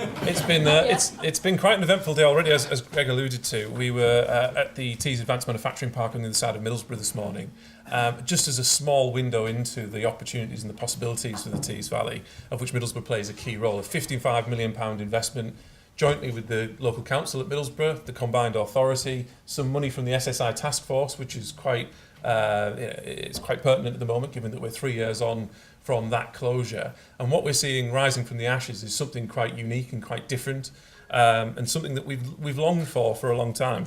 It's been quite an eventful day already, as Greg alluded to. We were at the Tees Advanced Manufacturing Park on the other side of Middlesbrough this morning, just as a small window into the opportunities and the possibilities for the Tees Valley, of which Middlesbrough plays a key role. A £55 million investment jointly with the local council at Middlesbrough, the combined authority, some money from the SSI task force, which is it's quite pertinent at the moment, given that we're 3 years on from that closure. And what we're seeing rising from the ashes is something quite unique and quite different, and something that we've longed for a long time.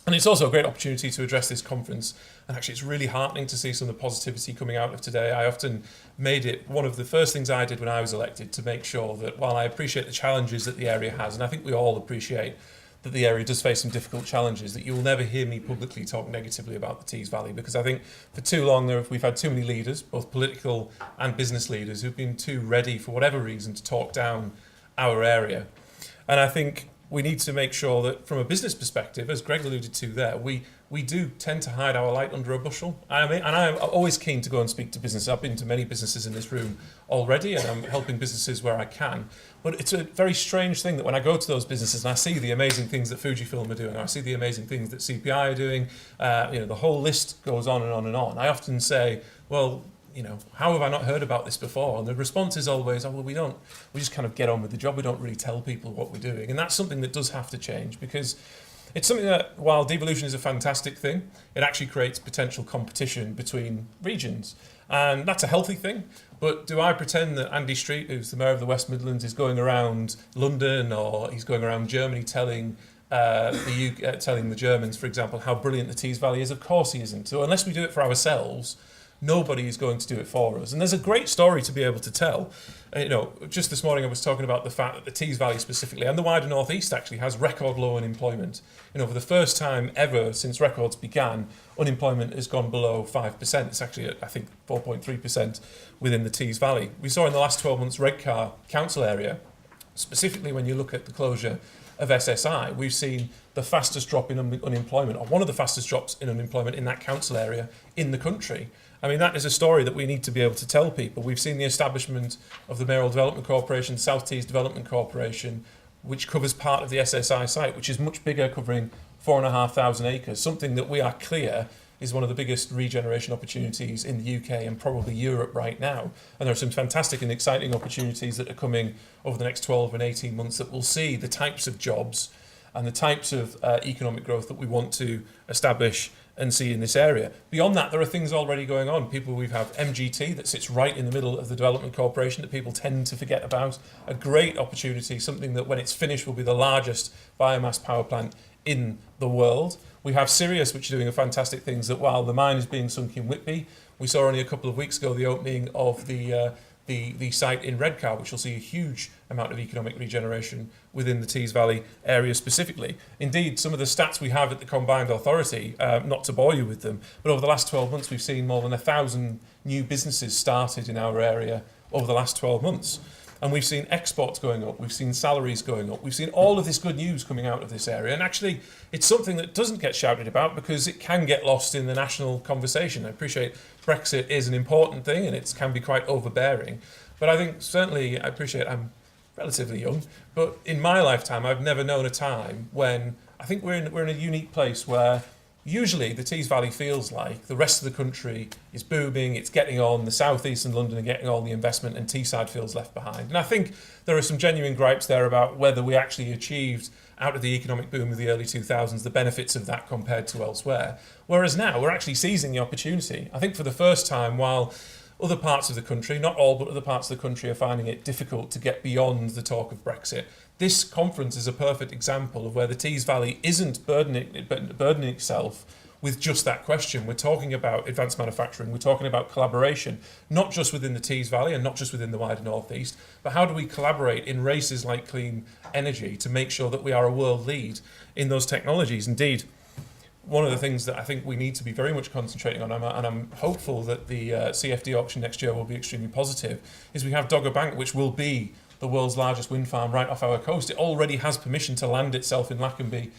And it's also a great opportunity to address this conference. And actually, it's really heartening to see some of the positivity coming out of today. I often made it one of the first things I did when I was elected to make sure that while I appreciate the challenges that the area has, and I think we all appreciate that the area does face some difficult challenges, that you'll never hear me publicly talk negatively about the Tees Valley, because I think for too long we've had too many leaders, both political and business leaders, who've been too ready for whatever reason to talk down our area. And I think we need to make sure that from a business perspective, as Greg alluded to there, we do tend to hide our light under a bushel. I'm always keen to go and speak to businesses. I've been to many businesses in this room already, and I'm helping businesses where I can. But it's a very strange thing that when I go to those businesses and I see the amazing things that Fujifilm are doing, I see the amazing things that CPI are doing, the whole list goes on and on and on. I often say, well, how have I not heard about this before? And the response is always, oh, well, we just kind of get on with the job. We don't really tell people what we're doing. And that's something that does have to change, because it's something that, while devolution is a fantastic thing, it actually creates potential competition between regions. And that's a healthy thing. But do I pretend that Andy Street, who's the Mayor of the West Midlands, is going around London or he's going around Germany telling the Germans, for example, how brilliant the Tees Valley is? Of course he isn't. So unless we do it for ourselves, nobody is going to do it for us. And there's a great story to be able to tell. Just this morning I was talking about the fact that the Tees Valley specifically, and the wider North East actually, has record low unemployment. For the first time ever since records began, unemployment has gone below 5%. It's actually at, I think, 4.3% within the Tees Valley. We saw in the last 12 months Redcar council area, specifically when you look at the closure of SSI, we've seen the fastest drop in unemployment, or one of the fastest drops in unemployment in that council area in the country. I mean, that is a story that we need to be able to tell people. We've seen the establishment of the Mayoral Development Corporation, South Tees Development Corporation, which covers part of the SSI site, which is much bigger, covering 4,500 acres, something that we are clear is one of the biggest regeneration opportunities in the UK and probably Europe right now. And there are some fantastic and exciting opportunities that are coming over the next 12 and 18 months that will see the types of jobs and the types of economic growth that we want to establish and see in this area. Beyond that, there are things already going on. We have MGT that sits right in the middle of the Development Corporation that people tend to forget about. A great opportunity, something that when it's finished will be the largest biomass power plant in the world. We have Sirius, which are doing fantastic things, that while the mine is being sunk in Whitby, we saw only a couple of weeks ago the opening of the site in Redcar, which will see a huge amount of economic regeneration within the Tees Valley area specifically. Indeed, some of the stats we have at the Combined Authority, not to bore you with them, but over the last 12 months we've seen more than 1,000 new businesses started in our area over the last 12 months. And we've seen exports going up, we've seen salaries going up, we've seen all of this good news coming out of this area. And actually, it's something that doesn't get shouted about because it can get lost in the national conversation. I appreciate Brexit is an important thing and it can be quite overbearing. But I think certainly, I'm relatively young, but in my lifetime, I've never known a time when I think we're in a unique place where usually the Tees Valley feels like the rest of the country is booming, it's getting on, the South East and London are getting all the investment and Teesside feels left behind. And I think there are some genuine gripes there about whether we actually achieved, out of the economic boom of the early 2000s, the benefits of that compared to elsewhere. Whereas now we're actually seizing the opportunity. I think for the first time, while other parts of the country, not all, but other parts of the country are finding it difficult to get beyond the talk of Brexit, this conference is a perfect example of where the Tees Valley isn't burdening itself with just that question. We're talking about advanced manufacturing, we're talking about collaboration, not just within the Tees Valley and not just within the wider North East, but how do we collaborate in races like clean energy to make sure that we are a world lead in those technologies. Indeed, one of the things that I think we need to be very much concentrating on, and I'm hopeful that the CFD auction next year will be extremely positive, is we have Dogger Bank, which will be the world's largest wind farm right off our coast. It already has permission to land itself in Lackenby,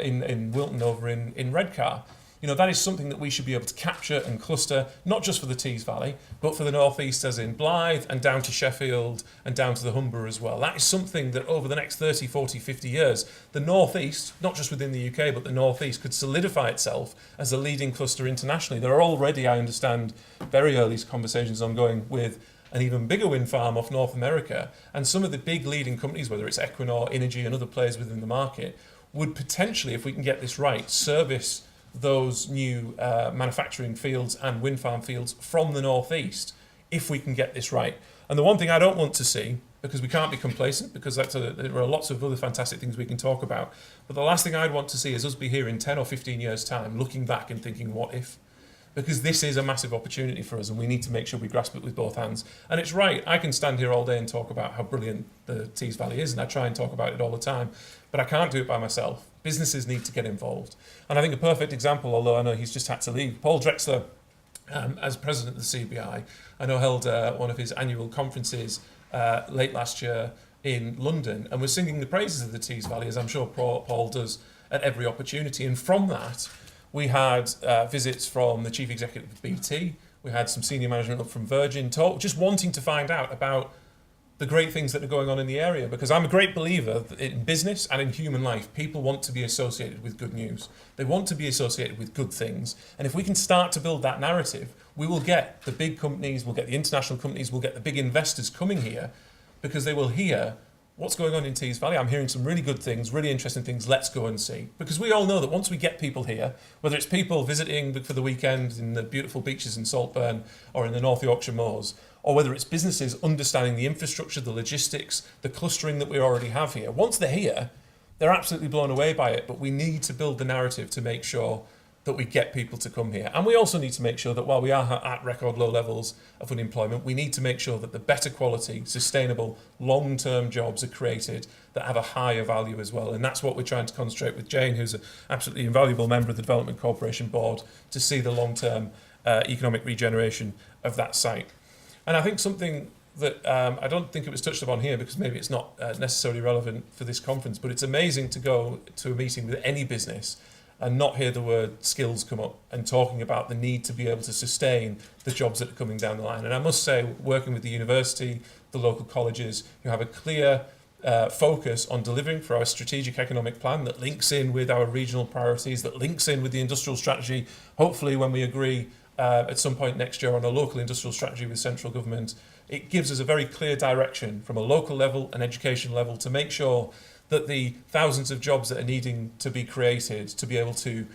in Wilton over in Redcar. that is something that we should be able to capture and cluster, not just for the Tees Valley, but for the North East, as in Blyth and down to Sheffield and down to the Humber as well. That is something that over the next 30, 40, 50 years, the North East, not just within the UK, but the North East could solidify itself as a leading cluster internationally. There are already, I understand, very early conversations ongoing with an even bigger wind farm off North America, and some of the big leading companies, whether it's Equinor, Energy and other players within the market, would potentially, if we can get this right, service those new manufacturing fields and wind farm fields from the northeast, if we can get this right. And the one thing I don't want to see, because we can't be complacent, because there are lots of other fantastic things we can talk about, but the last thing I'd want to see is us be here in 10 or 15 years' time, looking back and thinking, what if? Because this is a massive opportunity for us and we need to make sure we grasp it with both hands. And it's right, I can stand here all day and talk about how brilliant the Tees Valley is, and I try and talk about it all the time, but I can't do it by myself. Businesses need to get involved. And I think a perfect example, although I know he's just had to leave, Paul Drexler, as president of the CBI, I know held one of his annual conferences late last year in London and was singing the praises of the Tees Valley, as I'm sure Paul does at every opportunity. And from that, we had visits from the chief executive of BT, we had some senior management up from Virgin, just wanting to find out about the great things that are going on in the area, because I'm a great believer that in business and in human life, people want to be associated with good news. They want to be associated with good things. And if we can start to build that narrative, we will get the big companies, we'll get the international companies, we'll get the big investors coming here, because they will hear what's going on in Tees Valley. I'm hearing some really good things, really interesting things. Let's go and see. Because we all know that once we get people here, whether it's people visiting for the weekend in the beautiful beaches in Saltburn or in the North Yorkshire Moors, or whether it's businesses understanding the infrastructure, the logistics, the clustering that we already have here, once they're here, they're absolutely blown away by it. But we need to build the narrative to make sure that we get people to come here. And we also need to make sure that while we are at record low levels of unemployment, we need to make sure that the better quality, sustainable, long-term jobs are created that have a higher value as well. And that's what we're trying to concentrate with Jane, who's an absolutely invaluable member of the Development Corporation Board, to see the long-term economic regeneration of that site. And I think something that I don't think it was touched upon here, because maybe it's not necessarily relevant for this conference, but it's amazing to go to a meeting with any business and not hear the word skills come up and talking about the need to be able to sustain the jobs that are coming down the line. And I must say, working with the university, the local colleges, who have a clear focus on delivering for our strategic economic plan that links in with our regional priorities, that links in with the industrial strategy, hopefully when we agree at some point next year on a local industrial strategy with central government, it gives us a very clear direction from a local level and education level to make sure that the thousands of jobs that are needing to be created to be able to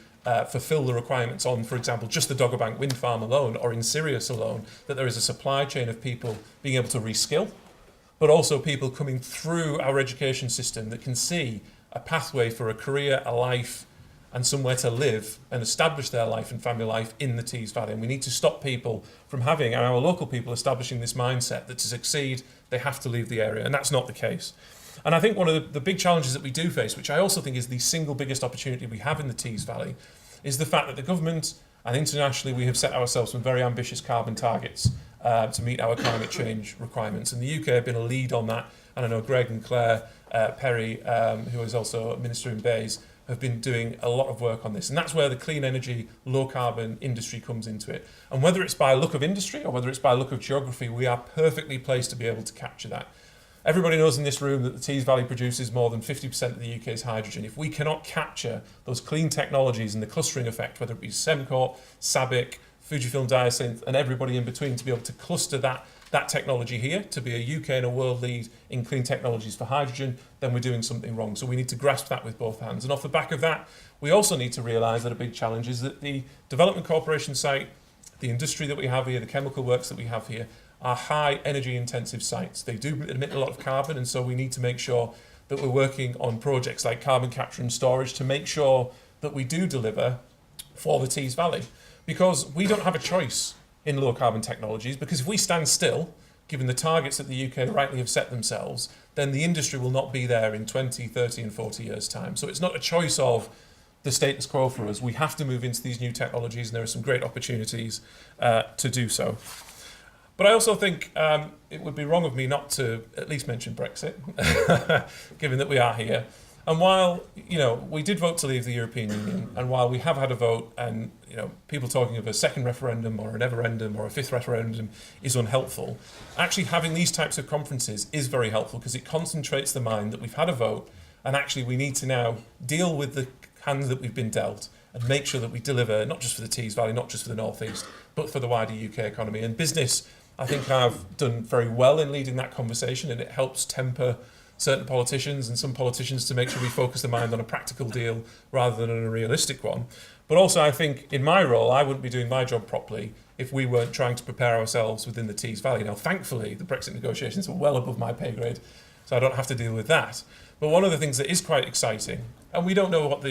fulfill the requirements on, for example, just the Dogger Bank wind farm alone, or in Sirius alone, that there is a supply chain of people being able to reskill, but also people coming through our education system that can see a pathway for a career, a life, and somewhere to live and establish their life and family life in the Tees Valley. And we need to stop people from having, and our local people establishing this mindset that to succeed, they have to leave the area. And that's not the case. And I think one of the big challenges that we do face, which I also think is the single biggest opportunity we have in the Tees Valley, is the fact that the government and internationally we have set ourselves some very ambitious carbon targets to meet our climate change requirements. And the UK have been a lead on that. And I know Greg and Claire Perry, who is also a minister in Bays, have been doing a lot of work on this. And that's where the clean energy, low carbon industry comes into it. And whether it's by look of industry or whether it's by look of geography, we are perfectly placed to be able to capture that. Everybody knows in this room that the Tees Valley produces more than 50% of the UK's hydrogen. If we cannot capture those clean technologies and the clustering effect, whether it be Semcor, SABIC, Fujifilm Diosynth, and everybody in between, to be able to cluster that technology here, to be a UK and a world lead in clean technologies for hydrogen, then we're doing something wrong. So we need to grasp that with both hands. And off the back of that, we also need to realise that a big challenge is that the Development Corporation site, the industry that we have here, the chemical works that we have here, are high energy intensive sites. They do emit a lot of carbon, and so we need to make sure that we're working on projects like carbon capture and storage to make sure that we do deliver for the Tees Valley. Because we don't have a choice in low carbon technologies, because if we stand still, given the targets that the UK rightly have set themselves, then the industry will not be there in 20, 30 and 40 years' time. So it's not a choice of the status quo for us. We have to move into these new technologies, and there are some great opportunities to do so. But I also think it would be wrong of me not to at least mention Brexit, given that we are here. And while, we did vote to leave the European Union, and while we have had a vote, and, people talking of a second referendum or an everendum or a fifth referendum is unhelpful, actually having these types of conferences is very helpful because it concentrates the mind that we've had a vote, and actually we need to now deal with the hand that we've been dealt and make sure that we deliver, not just for the Tees Valley, not just for the North East, but for the wider UK economy. And business, I think, have done very well in leading that conversation, and it helps temper certain politicians and some politicians to make sure we focus the mind on a practical deal rather than on a realistic one. But also, I think in my role, I wouldn't be doing my job properly if we weren't trying to prepare ourselves within the Tees Valley. Now, thankfully, the Brexit negotiations are well above my pay grade, so I don't have to deal with that. But one of the things that is quite exciting, and I don't know what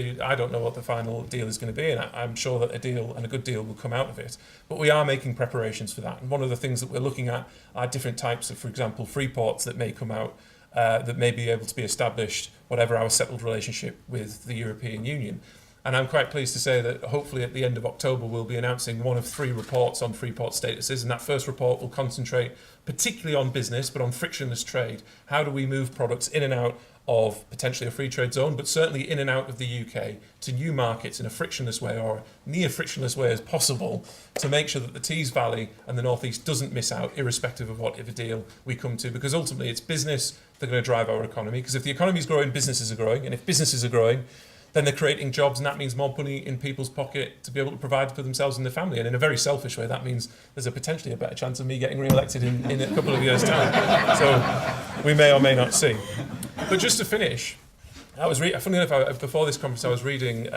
the final deal is going to be, and I'm sure that a deal and a good deal will come out of it. But we are making preparations for that. And one of the things that we're looking at are different types of, for example, free ports that may come out that may be able to be established, whatever our settled relationship with the European Union. And I'm quite pleased to say that hopefully at the end of October we'll be announcing one of 3 reports on free port statuses, and that first report will concentrate particularly on business, but on frictionless trade. How do we move products in and out of potentially a free trade zone, but certainly in and out of the UK to new markets in a frictionless way, or near frictionless way as possible, to make sure that the Tees Valley and the North East doesn't miss out, irrespective of what deal we come to, because ultimately it's business that are going to drive our economy. Because if the economy is growing, businesses are growing, and if businesses are growing, then they're creating jobs, and that means more money in people's pocket to be able to provide for themselves and their family. And in a very selfish way, that means there's potentially a better chance of me getting re-elected in a couple of years' time. So we may or may not see. But just to finish, funny enough, before this conference, I was reading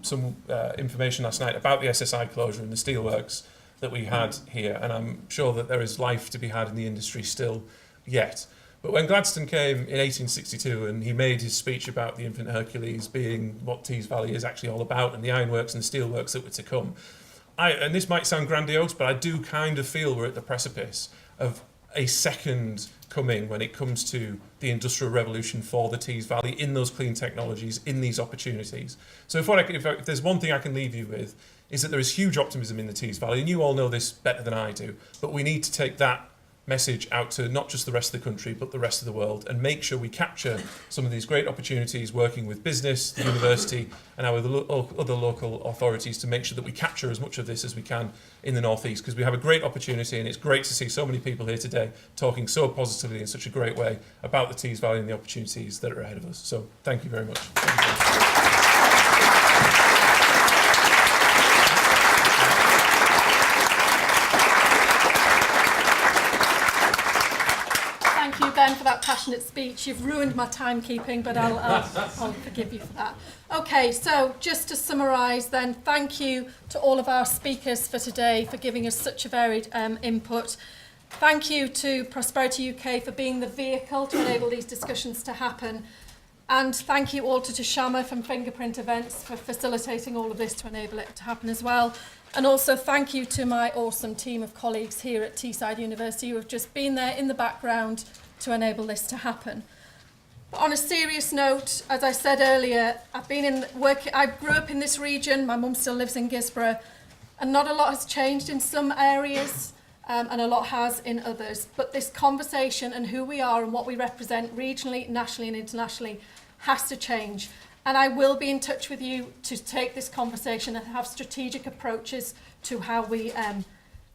some information last night about the SSI closure and the steelworks that we had here, and I'm sure that there is life to be had in the industry still yet. But when Gladstone came in 1862 and he made his speech about the infant Hercules being what Tees Valley is actually all about, and the ironworks and steelworks that were to come, and this might sound grandiose, but I do kind of feel we're at the precipice of a second coming when it comes to the industrial revolution for the Tees Valley in those clean technologies, in these opportunities. So if there's one thing I can leave you with, is that there is huge optimism in the Tees Valley, and you all know this better than I do, but we need to take that message out to not just the rest of the country, but the rest of the world, and make sure we capture some of these great opportunities working with business, the university, and our other local authorities to make sure that we capture as much of this as we can in the North East, because we have a great opportunity, and it's great to see so many people here today talking so positively in such a great way about the Tees Valley and the opportunities that are ahead of us. So thank you very much. For that passionate speech. You've ruined my timekeeping, but I'll forgive you for that. Okay, so just to summarise then, thank you to all of our speakers for today for giving us such a varied input. Thank you to Prosperity UK for being the vehicle to enable these discussions to happen. And thank you all to Tashama from Fingerprint Events for facilitating all of this to enable it to happen as well. And also thank you to my awesome team of colleagues here at Teesside University who have just been there in the background to enable this to happen. But on a serious note, as I said earlier, I grew up in this region, my mum still lives in Gisborough, and not a lot has changed in some areas, and a lot has in others. But this conversation and who we are and what we represent regionally, nationally and internationally has to change. And I will be in touch with you to take this conversation and have strategic approaches to how we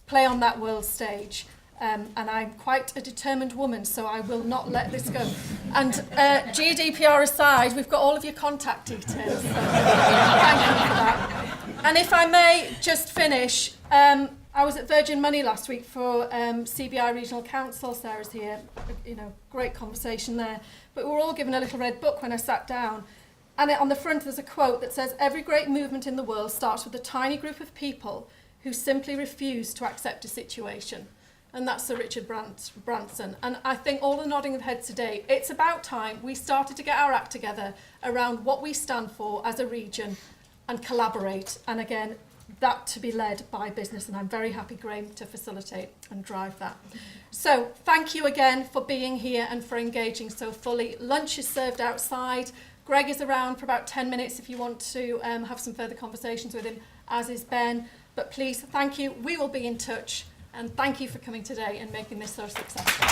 play on that world stage. And I'm quite a determined woman, so I will not let this go. And GDPR aside, we've got all of your contact details. So thank you for that. And if I may just finish, I was at Virgin Money last week for CBI Regional Council. Sarah's here, great conversation there. But we were all given a little red book when I sat down. And on the front there's a quote that says, "Every great movement in the world starts with a tiny group of people who simply refuse to accept a situation." And that's Sir Richard Branson. And I think all the nodding of heads today, it's about time we started to get our act together around what we stand for as a region and collaborate. And again, that to be led by business. And I'm very happy, Graham, to facilitate and drive that. So thank you again for being here and for engaging so fully. Lunch is served outside. Greg is around for about 10 minutes if you want to have some further conversations with him, as is Ben. But please, thank you. We will be in touch. And thank you for coming today and making this so successful.